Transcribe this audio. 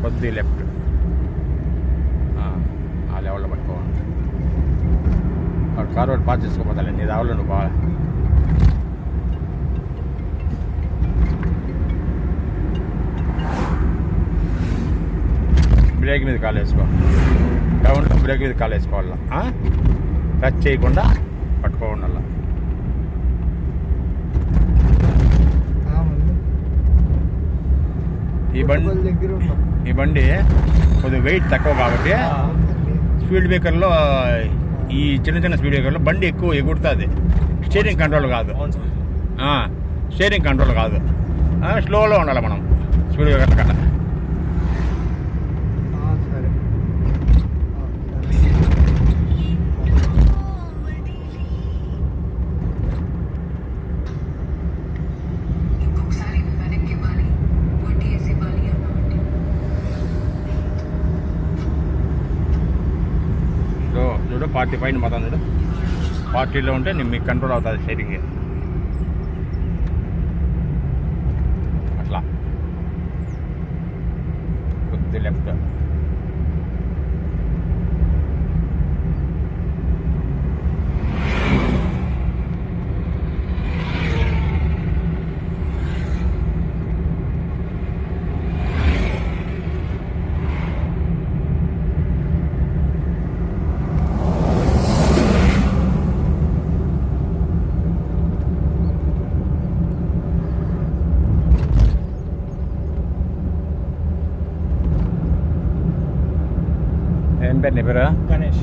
కొద్ది లెఫ్ట్ ఆ లెవెల్లో పట్టుకోవాలి. కారు రోడ్ పాస్ చేసుకోపోతాను నీ దావలో నువ్వు బాగా. బ్రేక్ మీద కాలు వేసుకో. డౌన్లో బ్రేక్ మీద కాలు వేసుకోవాలా. టచ్ చేయకుండా పట్టుకోకుండా. ఈ బండి కొద్దిగా వెయిట్ తక్కువ కాబట్టి స్పీడ్ బ్రేకర్లో ఈ చిన్న స్పీడ్ బ్రేకర్లో బండి ఎక్కువ ఎగురుతుంది. స్టీరింగ్ కంట్రోల్ కాదు. స్టీరింగ్ కంట్రోల్ కాదు. స్లోలో ఉండాలి మనం స్పీడ్ బ్రేకర్ల కన్నా. చూడు 40 పైన మొత్తం చూడు. 40లో ఉంటే మీకు కంట్రోల్ అవుతుంది స్టీరింగ్. అట్లా కొద్ది లెఫ్ట్. ఏం పేరు నీ పేరు? గణేష్.